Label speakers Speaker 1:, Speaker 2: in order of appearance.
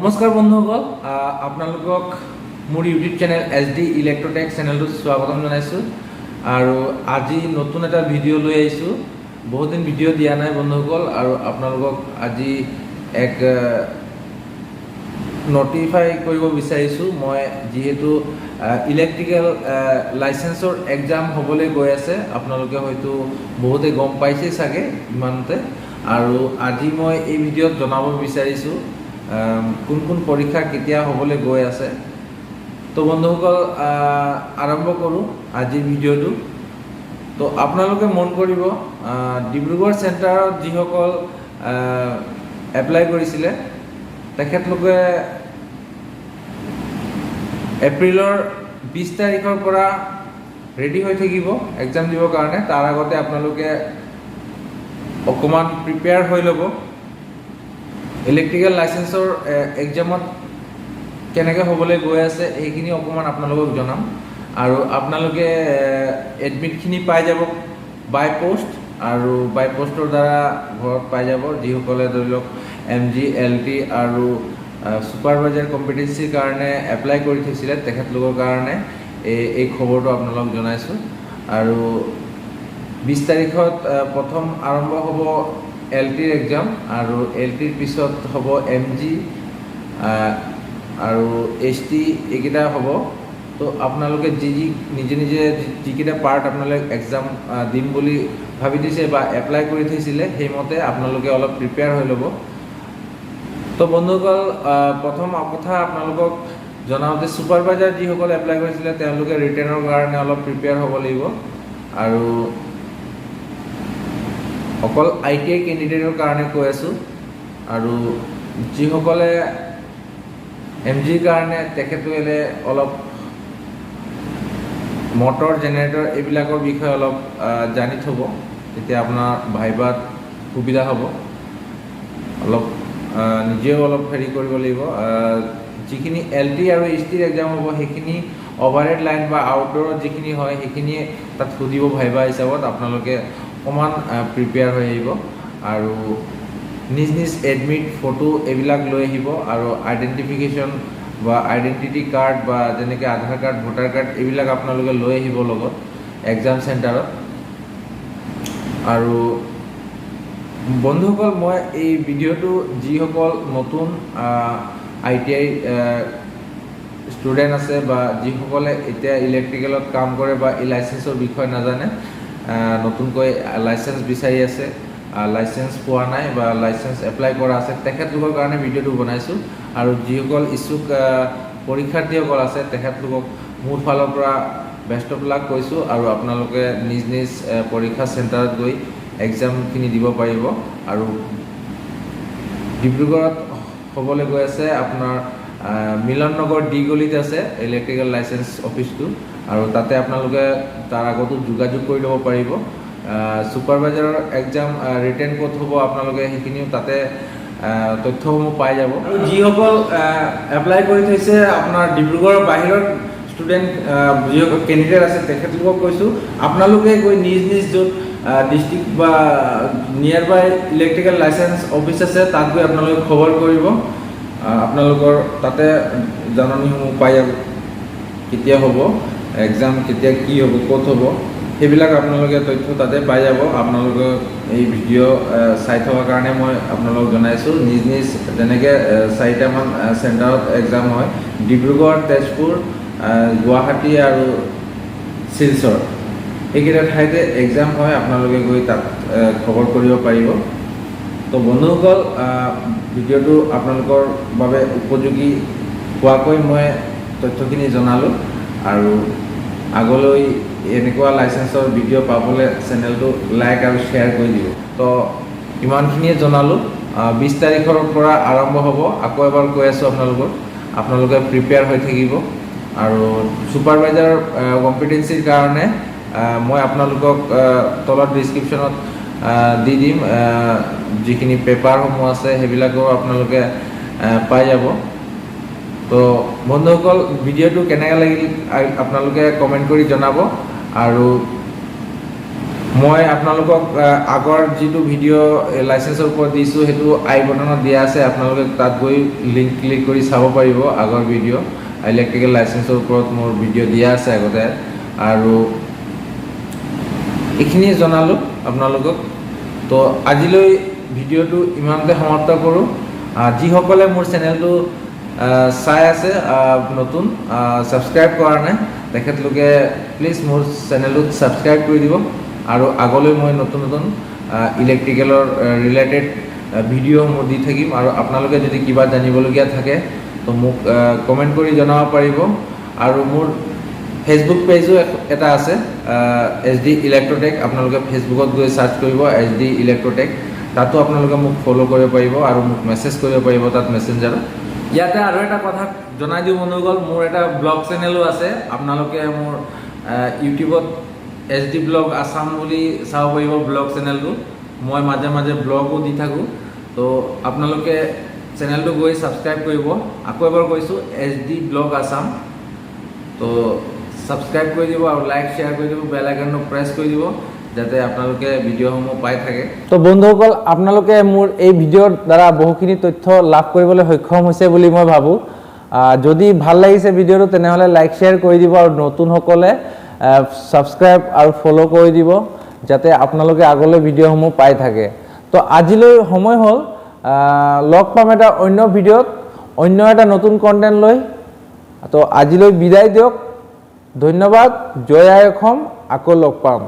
Speaker 1: নমস্কাৰ বন্ধুসকল, আপোনালোকক মোৰ ইউটিউব চেনেল SD ইলেক্ট্ৰটেক চেনেলটোত স্বাগতম জনাইছোঁ। আৰু আজি নতুন এটা ভিডিঅ' লৈ আহিছোঁ। বহুত দিন ভিডিঅ' দিয়া নাই বন্ধুসকল, আৰু আপোনালোকক আজি এক নটিফাই কৰিব বিচাৰিছোঁ। মই যিহেতু ইলেক্ট্ৰিকেল লাইচেন্সৰ এক্সাম হ'বলৈ গৈ আছে, আপোনালোকে হয়তো বহুতে গম পাইছেই চাগে ইমানতে। আৰু আজি মই এই ভিডিঅ'ত জনাব বিচাৰিছোঁ কোন কোন পৰীক্ষা কেতিয়া হ'বলৈ গৈ আছে। তো বন্ধুসকল, আৰম্ভ কৰোঁ আজিৰ ভিডিঅ'টো। তো আপোনালোকে মন কৰিব, ডিব্ৰুগড় চেণ্টাৰত যিসকল এপ্লাই কৰিছিলে তেখেতলোকে এপ্ৰিলৰ 20 তাৰিখৰ পৰা ৰেডি হৈ থাকিব এক্সাম দিবৰ কাৰণে। তাৰ আগতে আপোনালোকে অকণমান প্ৰিপেয়াৰ হৈ ল'ব। ইলেক্ট্ৰিকেল লাইচেন্সৰ এক্সামত কেনেকৈ হ'বলৈ গৈ আছে সেইখিনি অকণমান আপোনালোকক জনাম। আৰু আপোনালোকে এডমিটখিনি পাই যাব বাই পোষ্ট, আৰু বাই পোষ্টৰ দ্বাৰা ঘৰত পাই যাব। যিসকলে ধৰি লওক MG LT আৰু ছুপাৰভাইজাৰ কম্পিটেঞ্চিৰ কাৰণে এপ্লাই কৰি থৈছিলে তেখেতলোকৰ কাৰণে এই খবৰটো আপোনালোকক জনাইছোঁ। আৰু 20 তাৰিখত প্ৰথম আৰম্ভ হ'ব LTৰ এক্সাম, আৰু LTৰ পিছত হ'ব MG আৰু ST এইকেইটা হ'ব। তো আপোনালোকে নিজে যিকেইটা পাৰ্ট আপোনালোকে এক্সাম দিম বুলি ভাবি থৈছে বা এপ্লাই কৰি থৈছিলে সেইমতে আপোনালোকে অলপ প্ৰিপেয়াৰ হৈ ল'ব। তো বন্ধুসকল, প্ৰথম কথা আপোনালোকক জনাওঁ যে ছুপাৰভাইজাৰ যিসকলে এপ্লাই কৰিছিলে তেওঁলোকে ৰিটেনৰ কাৰণে অলপ প্ৰিপেয়াৰ হ'ব লাগিব। আৰু অকল ITI কেণ্ডিডেটৰ কাৰণে কৈ আছোঁ। আৰু যিসকলে MGৰ কাৰণে তেখেতসকলে অলপ মটৰ জেনেৰেটৰ এইবিলাকৰ বিষয়ে অলপ জানি থ'ব, তেতিয়া আপোনাৰ ভাইবাত সুবিধা হ'ব। অলপ নিজেও অলপ হেৰি কৰিব লাগিব। যিখিনি LT আৰু STৰ এক্সাম হ'ব সেইখিনি অভাৰহেড লাইন বা আউটডোৰত যিখিনি হয় সেইখিনিয়ে তাত সুধিব ভাইবা হিচাপত। আপোনালোকে অকণমান প্ৰিপেয়াৰ হৈ আহিব, আৰু নিজ এডমিট ফটো এইবিলাক লৈ আহিব। আৰু আইডেণ্টিফিকেশ্যন বা আইডেণ্টিটি কাৰ্ড বা যেনেকৈ আধাৰ কাৰ্ড ভোটাৰ কাৰ্ড এইবিলাক আপোনালোকে লৈ আহিব লগত এক্সাম চেণ্টাৰত। আৰু বন্ধুসকল, মই এই ভিডিঅ'টো যিসকল নতুন ITI ষ্টুডেণ্ট আছে বা যিসকলে এতিয়া ইলেক্ট্ৰিকেলত কাম কৰে বা এই লাইচেন্সৰ বিষয়ে নাজানে, নতুনকৈ লাইচেন্স বিচাৰি আছে, লাইচেন্স পোৱা নাই বা লাইচেন্স এপ্লাই কৰা আছে, তেখেতলোকৰ কাৰণে ভিডিঅ'টো বনাইছোঁ। আৰু যিসকল ইচ্ছুক পৰীক্ষাৰ্থীসকল আছে তেখেতলোকক মোৰ ফালৰ পৰা বেষ্ট অফ লাক কৈছোঁ। আৰু আপোনালোকে নিজ পৰীক্ষা চেণ্টাৰত গৈ এক্সামখিনি দিব পাৰিব। আৰু ডিব্ৰুগড়ত হ'বলৈ গৈ আছে আপোনাৰ মিলন নগৰ D গলিত আছে ইলেক্ট্ৰিকেল লাইচেন্স অফিচটো, আৰু তাতে আপোনালোকে তাৰ আগতো যোগাযোগ কৰি ল'ব পাৰিব। ছুপাৰভাইজাৰৰ এক্সাম ৰিটেন ক'ত হ'ব আপোনালোকে সেইখিনিও তাতে তথ্যসমূহ পাই যাব। আৰু যিসকল এপ্লাই কৰি থৈছে আপোনাৰ ডিব্ৰুগড়ৰ বাহিৰৰ ষ্টুডেণ্ট যিসকল কেণ্ডিডেট আছে তেখেতলোকক কৈছোঁ, আপোনালোকে গৈ নিজ য'ত ডিষ্ট্ৰিক্ট বা নিয়াৰ বাই ইলেক্ট্ৰিকেল লাইচেন্স অফিচ আছে তাত গৈ আপোনালোকে খবৰ কৰিব। আপোনালোকৰ তাতে জাননীসমূহ পাই যাব, কেতিয়া হ'ব এক্সাম, কেতিয়া কি হ'ব, ক'ত হ'ব, সেইবিলাক আপোনালোকে তথ্য তাতে পাই যাব। আপোনালোকে এই ভিডিঅ' চাই থকাৰ কাৰণে মই আপোনালোকক জনাইছোঁ। নিজ যেনেকৈ 4টামান চেণ্টাৰত এক্সাম হয়, ডিব্ৰুগড়, তেজপুৰ, গুৱাহাটী আৰু শিলচৰ, এইকেইটা ঠাইতে এক্সাম হয়। আপোনালোকে গৈ তাত খবৰ কৰিব পাৰিব। তো বন্ধুসকল, ভিডিঅ'টো আপোনালোকৰ বাবে উপযোগী হোৱাকৈ মই তথ্যখিনি জনালোঁ। আৰু আগলৈ এনেকুৱা লাইচেন্সৰ ভিডিঅ' পাবলৈ চেনেলটো লাইক আৰু শ্বেয়াৰ কৰি দিব। তো ইমানখিনিয়ে জনালোঁ। 20 তাৰিখৰ পৰা আৰম্ভ হ'ব। আকৌ এবাৰ কৈ আছোঁ আপোনালোকে প্ৰিপেয়াৰ হৈ থাকিব। আৰু ছুপাৰভাইজাৰ কম্পিটেঞ্চিৰ কাৰণে মই আপোনালোকক তলত ডিছক্ৰিপশ্যনত দি দিম, যিখিনি পেপাৰসমূহ আছে সেইবিলাকো আপোনালোকে পাই যাব। তো বন্ধুসকল, ভিডিঅ'টো কেনেকৈ লাগিল আপোনালোকে কমেণ্ট কৰি জনাব। আৰু মই আপোনালোকক আগৰ যিটো ভিডিঅ' লাইচেন্সৰ ওপৰত দিছোঁ সেইটো আই বটনত দিয়া আছে, আপোনালোকে তাত গৈ লিংক ক্লিক কৰি চাব পাৰিব আগৰ ভিডিঅ' ইলেক্ট্ৰিকেল লাইচেন্সৰ ওপৰত মোৰ ভিডিঅ' দিয়া আছে আগতে। আৰু এইখিনিয়ে জনালোঁ আপোনালোকক। তো আজিলৈ ভিডিঅ'টো ইমানতে সমাপ্ত কৰোঁ। যিসকলে মোৰ চেনেলটো চাই আছে নতুন ছাবস্ক্ৰাইব কৰা নাই তেখেতলোকে প্লিজ মোৰ চেনেলটোত ছাবস্ক্ৰাইব কৰি দিব, আৰু আগলৈ মই নতুন নতুন ইলেক্ট্ৰিকেলৰ ৰিলেটেড ভিডিঅ'সমূহ দি থাকিম। আৰু আপোনালোকে যদি কিবা জানিবলগীয়া থাকে তো মোক কমেণ্ট কৰি জনাব পাৰিব। আৰু মোৰ ফেচবুক পেজো এটা আছে SD ইলেক্ট্ৰটেক, আপোনালোকে ফেচবুকত গৈ চাৰ্চ কৰিব SD ইলেক্ট্ৰটেক, তাতো আপোনালোকে মোক ফ'ল' কৰিব পাৰিব আৰু মোক মেছেজ কৰিব পাৰিব তাত মেছেঞ্জাৰত। ইয়াতে আৰু এটা কথা জনাই দিওঁ মন গ'ল, মোৰ এটা ব্লগ চেনেলো আছে, আপোনালোকে মোৰ ইউটিউবত SD ব্লগ আছাম বুলি চাব পাৰিব ব্লগ চেনেলটো। মই মাজে মাজে ব্লগো দি থাকোঁ, তো আপোনালোকে চেনেলটো গৈ ছাবস্ক্ৰাইব কৰিব। আকৌ এবাৰ কৈছোঁ SD ব্লগ আছাম, তো ছাবস্ক্ৰাইব কৰি দিব আৰু লাইক শ্বেয়াৰ কৰি দিব, বেল আইকনটো প্ৰেছ কৰি দিব যাতে আপোনালোকে ভিডিঅ'সমূহ পাই থাকে। তো বন্ধুসকল, আপোনালোকে মোৰ এই ভিডিঅ'ৰ দ্বাৰা বহুখিনি তথ্য লাভ কৰিবলৈ সক্ষম হৈছে বুলি মই ভাবোঁ। যদি ভাল লাগিছে ভিডিঅ'টো তেনেহ'লে লাইক শ্বেয়াৰ কৰি দিব, আৰু নতুনসকলে ছাবস্ক্ৰাইব আৰু ফ'ল' কৰি দিব যাতে আপোনালোকে আগলৈ ভিডিঅ'সমূহ পাই থাকে। তো আজিলৈ সময় হ'ল, লগ পাম এটা অন্য ভিডিঅ'ত অন্য এটা নতুন কণ্টেণ্ট লৈ। তো আজিলৈ বিদায় দিয়ক, ধন্যবাদ। জয় আই অসম, আকৌ লগ পাম।